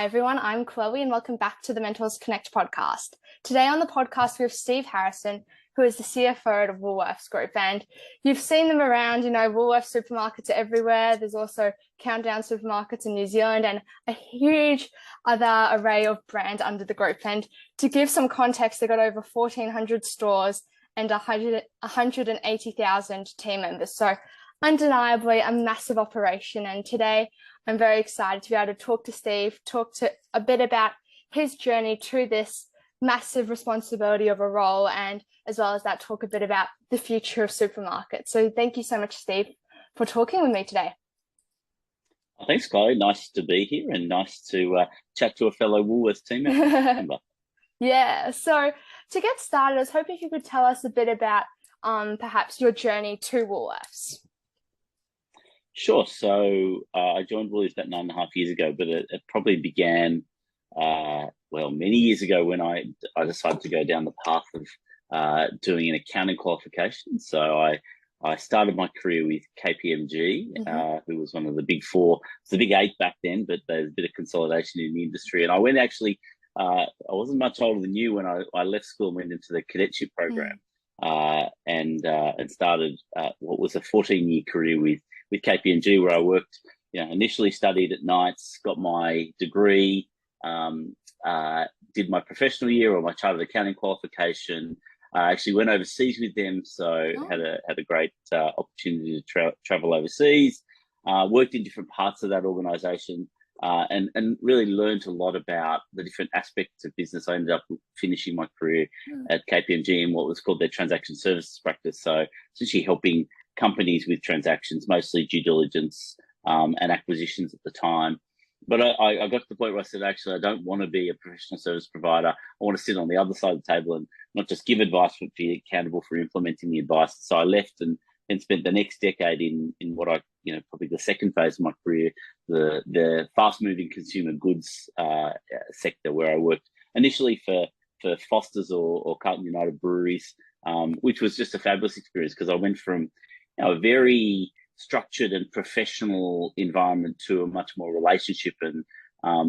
Hi everyone, I'm Chloe and welcome back to the Mentors Connect podcast. Today on the podcast we have Steve Harrison, who is the CFO of Woolworths Group, and you've seen them around, Woolworths Supermarkets are everywhere. There's also Countdown Supermarkets in New Zealand and a huge other array of brands under the group. And to give some context, they've got over 1,400 stores and 180,000 team members. So undeniably a massive operation. And today I'm very excited to be able to talk to Steve, a bit about his journey to this massive responsibility of a role, and as well as that, talk a bit about the future of supermarkets. So thank you so much, Steve, for talking with me today. Thanks, Chloe. Nice to be here and nice to chat to a fellow Woolworths team member. Yeah, so to get started, I was hoping you could tell us a bit about perhaps your journey to Woolworths. Sure. So I joined Woolies about 9.5 years ago, but it probably began, many years ago when I decided to go down the path of doing an accounting qualification. So I started my career with KPMG, who was one of the big four. It's the big eight back then, but there's a bit of consolidation in the industry. And I went I wasn't much older than you when I left school and went into the cadetship program and started what was a 14-year career with KPMG, where I worked, initially studied at nights, got my degree, did my professional year or my chartered accounting qualification. I actually went overseas with them, so had a great opportunity to travel overseas. Worked in different parts of that organisation, and really learned a lot about the different aspects of business. I ended up finishing my career at KPMG in what was called their transaction services practice. So essentially helping companies with transactions, mostly due diligence and acquisitions at the time. But I got to the point where I said, actually, I don't want to be a professional service provider. I want to sit on the other side of the table and not just give advice, but be accountable for implementing the advice. So I left and spent the next decade in what probably the second phase of my career, the fast-moving consumer goods sector, where I worked initially for Foster's or Carlton United Breweries, which was just a fabulous experience because I went from a very structured and professional environment to a much more relationship and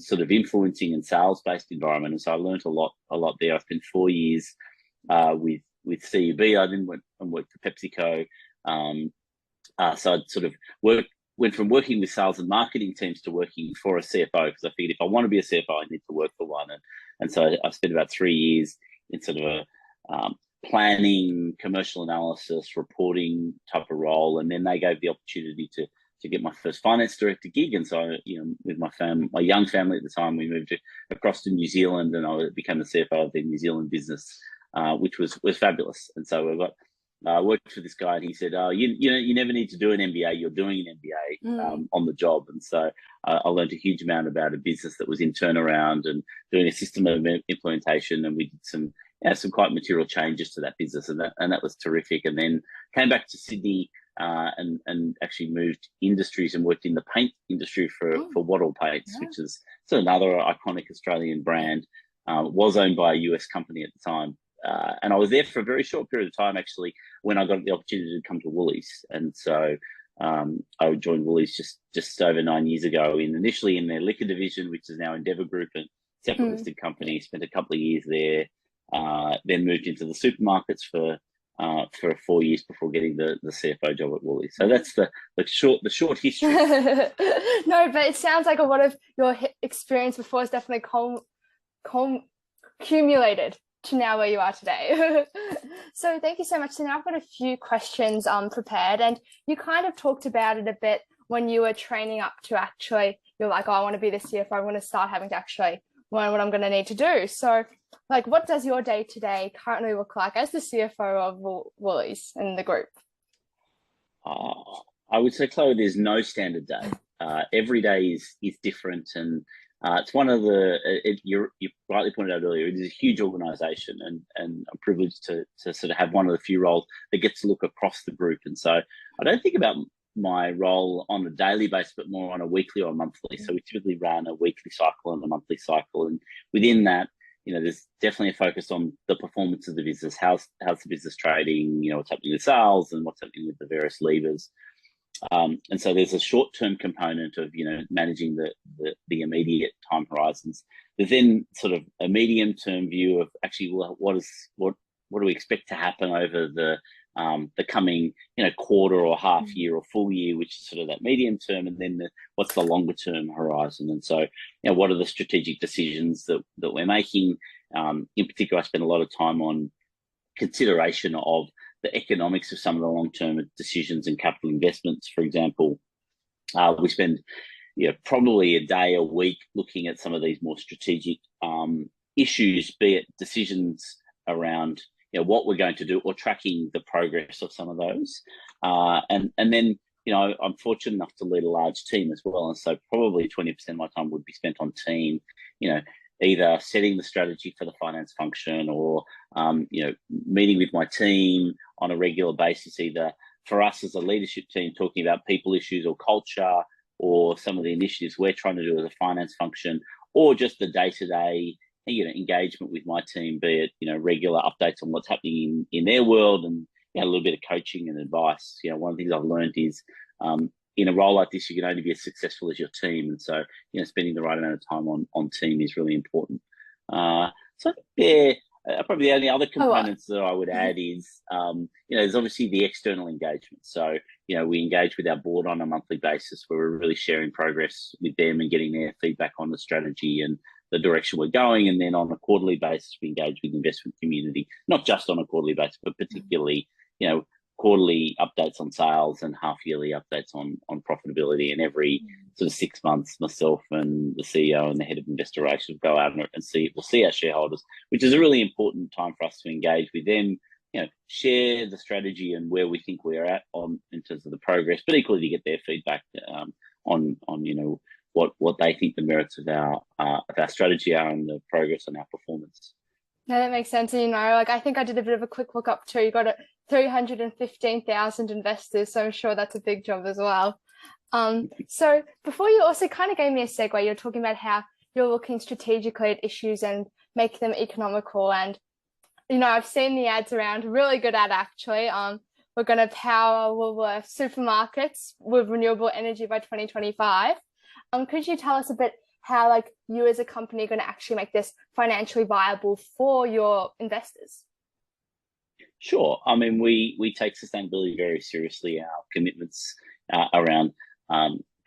sort of influencing and sales-based environment. And so I learned a lot there. I spent 4 years with CUB. I then went and worked for PepsiCo. So I'd sort of went from working with sales and marketing teams to working for a CFO, because I figured if I want to be a CFO, I need to work for one. And so I spent about 3 years in sort of a planning, commercial analysis, reporting type of role, and then they gave the opportunity to get my first finance director gig. And so, with my young family at the time, we moved across to New Zealand, and I became the CFO of the New Zealand business, which was fabulous. And so I worked for this guy, and he said, "Oh, you never need to do an MBA. You're doing an MBA on the job." And so I learned a huge amount about a business that was in turnaround and doing a system of implementation, and we did some quite material changes to that business, and that was terrific. And then came back to Sydney and actually moved industries and worked in the paint industry for Wattle Paints, which is another iconic Australian brand. Was owned by a US company at the time. And I was there for a very short period of time, actually, when I got the opportunity to come to Woolies. And so I joined Woolies just over 9 years ago, initially in their liquor division, which is now Endeavour Group, and separate listed company. Spent a couple of years there, then moved into the supermarkets for 4 years before getting the CFO job at Woolies. So that's the short history. No, but it sounds like a lot of your experience before is definitely accumulated to now where you are today. So thank you so much. So now I've got a few questions prepared, and you kind of talked about it a bit when you were training up to actually, you're like, oh, I want to be the CFO. I want to start having to actually learn what I'm going to need to do. So what does your day-to-day currently look like as the CFO of Woolies and the group? I would say, Chloe, there's no standard day. Every day is different, and it's one of you rightly pointed out earlier, it is a huge organisation, and I'm privileged to sort of have one of the few roles that gets to look across the group. And so I don't think about my role on a daily basis, but more on a weekly or monthly. So we typically run a weekly cycle and a monthly cycle, and within that, there's definitely a focus on the performance of the business. How's the business trading? What's happening with sales and what's happening with the various levers. And so there's a short-term component of managing the immediate time horizons. There's then sort of a medium-term view of actually, well, what do we expect to happen over the coming quarter or half year or full year, which is sort of that medium term, and then what's the longer term horizon. And so what are the strategic decisions that we're making. In particular, I spend a lot of time on consideration of the economics of some of the long-term decisions and capital investments. For example, we spend probably a day a week looking at some of these more strategic issues, be it decisions around what we're going to do or tracking the progress of some of those. And then I'm fortunate enough to lead a large team as well, and so probably 20% of my time would be spent on team, either setting the strategy for the finance function or meeting with my team on a regular basis, either for us as a leadership team talking about people issues or culture or some of the initiatives we're trying to do as a finance function, or just the day-to-day engagement with my team, be it regular updates on what's happening in their world, and a little bit of coaching and advice. One of the things I've learned is in a role like this, you can only be as successful as your team, and so spending the right amount of time on team is really important. So yeah, probably the only other components that I would add is there's obviously the external engagement. So we engage with our board on a monthly basis, where we're really sharing progress with them and getting their feedback on the strategy and the direction we're going. And then on a quarterly basis, we engage with the investment community, not just on a quarterly basis, but particularly quarterly updates on sales and half yearly updates on profitability. And every sort of 6 months, myself and the CEO and the head of investor relations go out and we'll see our shareholders, which is a really important time for us to engage with them, share the strategy and where we think we're at in terms of the progress, but equally to get their feedback on what they think the merits of our strategy are and the progress on our performance. No, that makes sense. And I think I did a bit of a quick look up too. You got 315,000 investors, so I'm sure that's a big job as well. So before, you also kind of gave me a segue. You're talking about how you're looking strategically at issues and make them economical. And I've seen the ads around. Really good ad, actually. We're going to power Woolworths supermarkets with renewable energy by 2025. Could you tell us a bit how you as a company are going to actually make this financially viable for your investors? Sure. I mean, we take sustainability very seriously. Our commitments around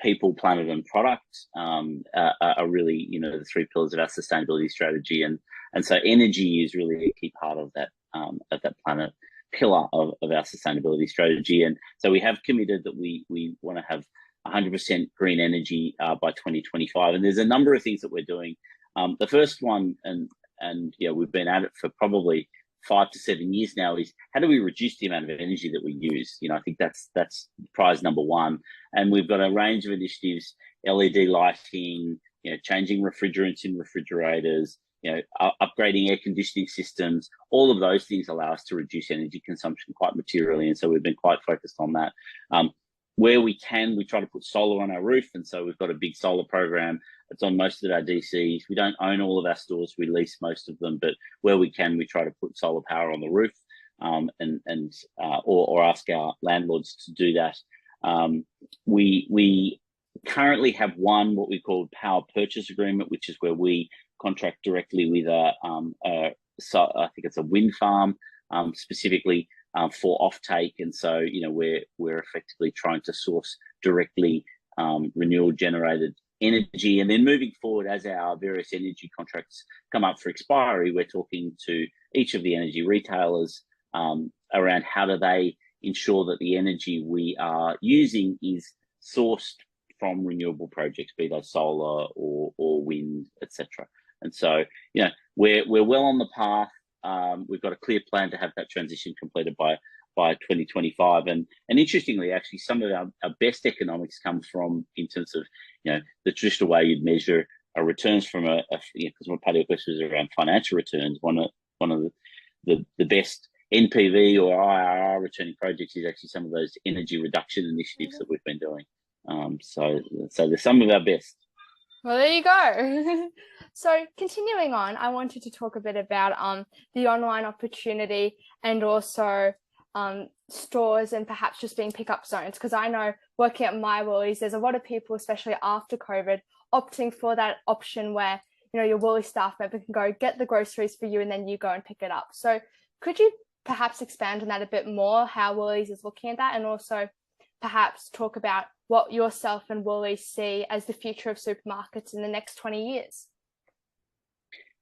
people, planet, and product are really, the three pillars of our sustainability strategy, and so energy is really a key part of that planet pillar of our sustainability strategy. And so we have committed that we want to have 100% green energy by 2025, and there's a number of things that we're doing. The first one, and we've been at it for probably 5 to 7 years now, is how do we reduce the amount of energy that we use? I think that's prize number one. And we've got a range of initiatives: LED lighting, changing refrigerants in refrigerators, upgrading air conditioning systems. All of those things allow us to reduce energy consumption quite materially, and so we've been quite focused on that. Where we can, we try to put solar on our roof, and so we've or a big solar program. It's on most of our DCs. We don't own all of our stores; we lease most of them. But where we can, we try to put solar power on the roof, or ask our landlords to do that. We currently have what we call power purchase agreement, which is where we contract directly with I think it's a wind farm, specifically for offtake, and so we're effectively trying to source directly renewable generated energy. And then moving forward, as our various energy contracts come up for expiry, we're talking to each of the energy retailers around how do they ensure that the energy we are using is sourced from renewable projects, be they solar or wind, etc. And so we're well on the path. We've got a clear plan to have that transition completed by 2025. And interestingly, actually, some of our best economics come from, in terms of, the traditional way you'd measure our returns from because one part of your question is around financial returns. One of the best NPV or IRR returning projects is actually some of those energy reduction initiatives that we've been doing. So they're some of our best. Well, there you go. So continuing on, I wanted to talk a bit about the online opportunity and also stores and perhaps just being pickup zones? Because I know working at my Woolies, there's a lot of people, especially after COVID, opting for that option where, you know, your Woolies staff member can go get the groceries for you and then you go and pick it up. So could you perhaps expand on that a bit more, how Woolies is looking at that, and also perhaps talk about what yourself and Woolies see as the future of supermarkets in the next 20 years?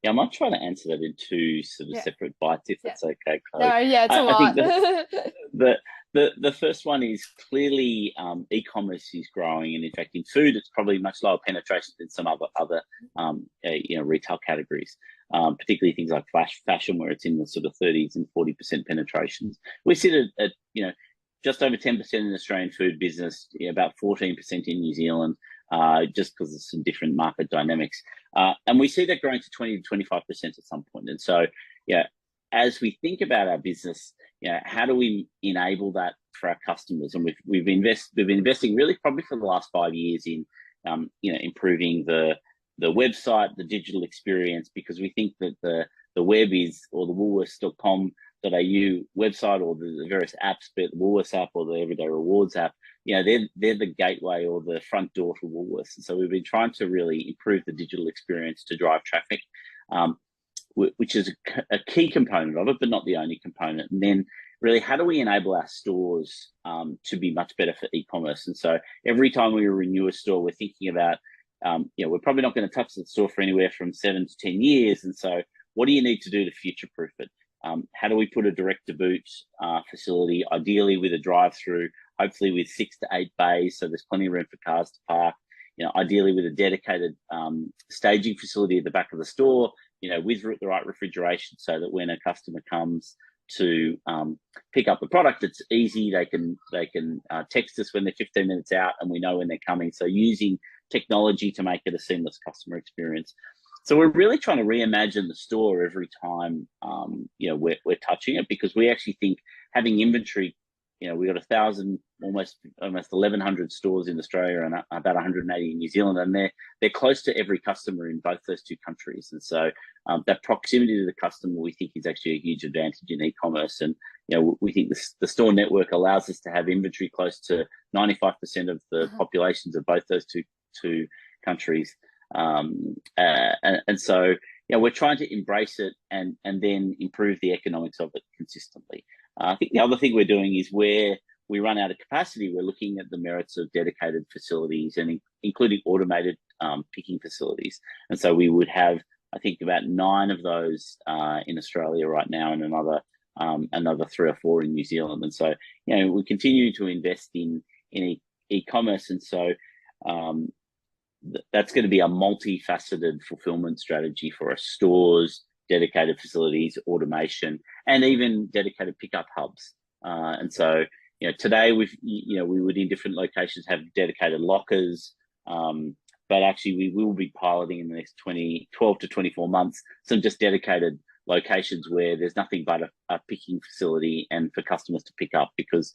Yeah, I might try to answer that in two sort of separate bites, if that's okay, Chloe. No, yeah, it's a lot. I think the first one is clearly e-commerce is growing, and in fact, in food, it's probably much lower penetration than some other retail categories, particularly things like fashion, where it's in the sort of 30s and 40% penetrations. We sit at just over 10% in the Australian food business, about 14% in New Zealand, just because of some different market dynamics. And we see that growing to 20 to 25% at some point. And so, as we think about our business, how do we enable that for our customers? And we've been investing really probably for the last 5 years in, improving the website, the digital experience, because we think that the web is, or the woolworths.com.au website, or the various apps, be it the Woolworths app or the Everyday Rewards app, they're the gateway or the front door to Woolworths. And so we've been trying to really improve the digital experience to drive traffic, which is a key component of it, but not the only component. And then really, how do we enable our stores to be much better for e-commerce? And so every time we renew a store, we're thinking about, we're probably not going to touch the store for anywhere from 7 to 10 years. And so what do you need to do to future-proof it? How do we put a direct-to-boot facility, ideally with a drive-through, hopefully with 6 to 8 bays, so there's plenty of room for cars to park, ideally with a dedicated staging facility at the back of the store, with the right refrigeration, so that when a customer comes to pick up the product, it's easy. They can text us when they're 15 minutes out, and we know when they're coming. So using technology to make it a seamless customer experience. So we're really trying to reimagine the store every time we're touching it, because we actually think having inventory, we've got 1,000, almost 1,100 stores in Australia and about 180 in New Zealand, and they're close to every customer in both those two countries. And so that proximity to the customer, we think, is actually a huge advantage in e-commerce. And we think the store network allows us to have inventory close to 95% of the populations of both those two countries. And so we're trying to embrace it and then improve the economics of it consistently. I think the other thing we're doing is, where we run out of capacity, we're looking at the merits of dedicated facilities, and including automated picking facilities. And so we would have, I think, about 9 of those in Australia right now, and another 3 or 4 in New Zealand. And so we continue to invest in e-commerce, and so that's going to be a multifaceted fulfillment strategy for our stores, dedicated facilities, automation, and even dedicated pickup hubs. And so, today we would, in different locations, have dedicated lockers, but actually we will be piloting in the next 12 to 24 months some just dedicated locations where there's nothing but a picking facility and for customers to pick up, because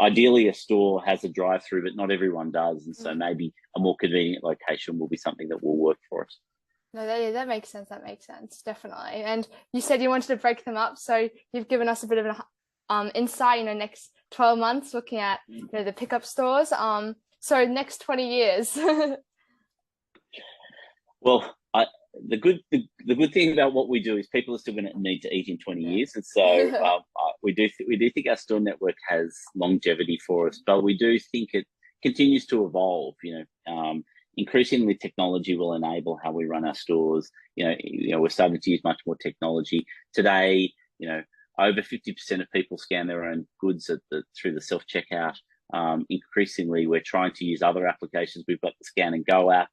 ideally a store has a drive-through, but not everyone does, and so maybe a more convenient location will be something that will work for us. No, that makes sense. That makes sense, definitely. And you said you wanted to break them up, so you've given us a bit of an insight. Next 12 months, looking at the pickup stores. So next 20 years. Well, the good thing about what we do is people are still going to need to eat in 20 years, and so we do think our store network has longevity for us, but we do think it continues to evolve. Increasingly, technology will enable how we run our stores. We're starting to use much more technology today. Over 50% of people scan their own goods through the self-checkout. Increasingly, we're trying to use other applications. We've got the Scan and Go app.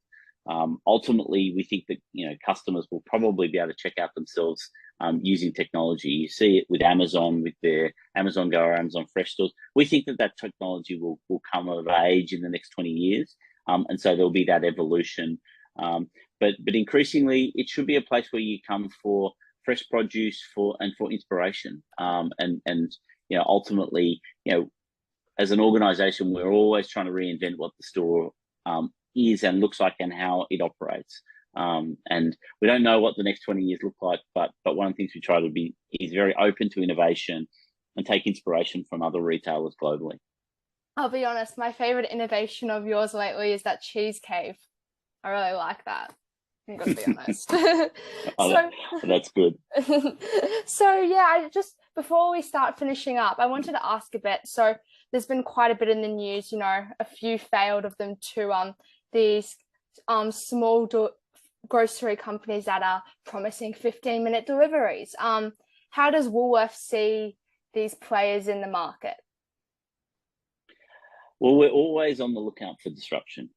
Ultimately, we think that customers will probably be able to check out themselves using technology. You see it with Amazon, with their Amazon Go or Amazon Fresh stores. We think that technology will come of age in the next 20 years, and so there'll be that evolution. But increasingly, it should be a place where you come for fresh produce for inspiration. And ultimately, as an organisation, we're always trying to reinvent what the store is and looks like and how it operates. And we don't know what the next 20 years look like, but one of the things we try to be is very open to innovation, and take inspiration from other retailers globally. I'll be honest, my favorite innovation of yours lately is that cheese cave. I really like that. I'm gonna be honest. Oh, that's good. So yeah, before we start finishing up, I wanted to ask a bit. So there's been quite a bit in the news, a few failed of them to these small grocery companies that are promising 15-minute deliveries. How does Woolworths see these players in the market? Well, we're always on the lookout for disruption.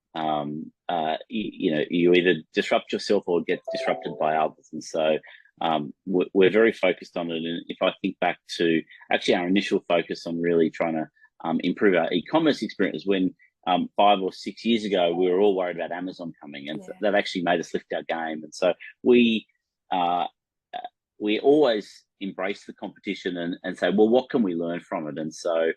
You either disrupt yourself or get disrupted by others. And so we're very focused on it. And if I think back to actually our initial focus on really trying to improve our e-commerce experience, when 5 or 6 years ago, we were all worried about Amazon coming, and that actually made us lift our game. And so we always embrace the competition and say, well, what can we learn from it? And so,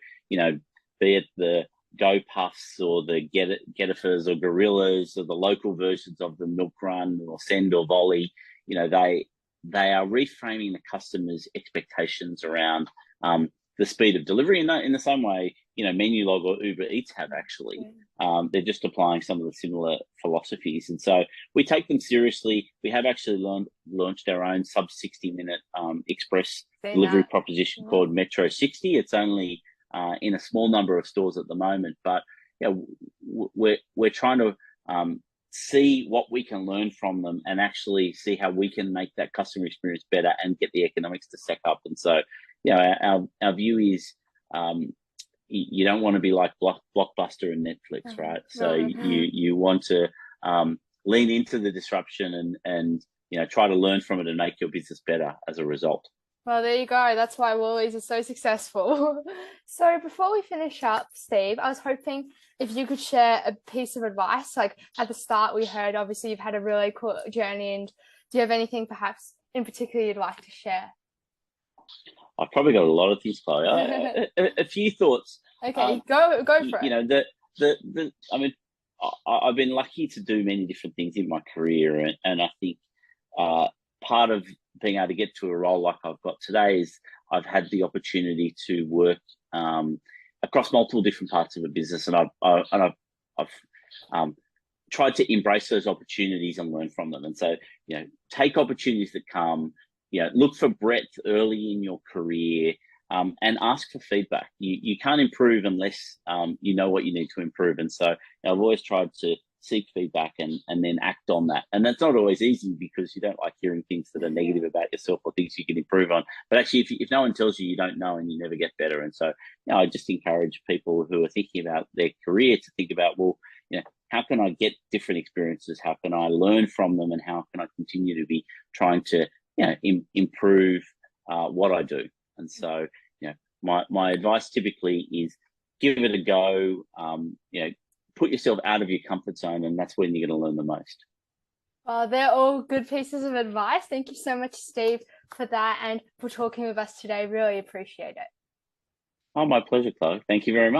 be it the Go Puffs or the Getifers or Gorillas or the local versions of the Milk Run or Send or Volley, they are reframing the customer's expectations around the speed of delivery in the same way, Menulog or Uber Eats have actually. They're just applying some of the similar philosophies. And so we take them seriously. We have actually launched our own sub 60-minute express delivery proposition called Metro 60. It's only in a small number of stores at the moment, but we're trying to see what we can learn from them and actually see how we can make that customer experience better and get the economics to stack up. And so, our view is you don't want to be like Blockbuster and Netflix, right? So you want to lean into the disruption and try to learn from it and make your business better as a result. Well, there you go. That's why Woolies is so successful. So before we finish up, Steve, I was hoping if you could share a piece of advice. Like at the start, we heard, obviously, you've had a really cool journey. And do you have anything perhaps in particular you'd like to share? I've probably got a lot of things, Chloe. A few thoughts. Okay, go for it. I've been lucky to do many different things in my career, and I think part of being able to get to a role like I've got today is I've had the opportunity to work across multiple different parts of a business, and I've tried to embrace those opportunities and learn from them. And so, take opportunities that come. Look for breadth early in your career, and ask for feedback. You can't improve unless you know what you need to improve. And so I've always tried to seek feedback and then act on that. And that's not always easy because you don't like hearing things that are negative about yourself or things you can improve on. But actually, if no one tells you, you don't know and you never get better. And so I just encourage people who are thinking about their career to think about, well, how can I get different experiences? How can I learn from them? And how can I continue to be trying to improve what I do? And so, my advice typically is give it a go. Put yourself out of your comfort zone, and that's when you're going to learn the most. Well, they're all good pieces of advice. Thank you so much, Steve, for that and for talking with us today. Really appreciate it. Oh, my pleasure, Chloe. Thank you very much.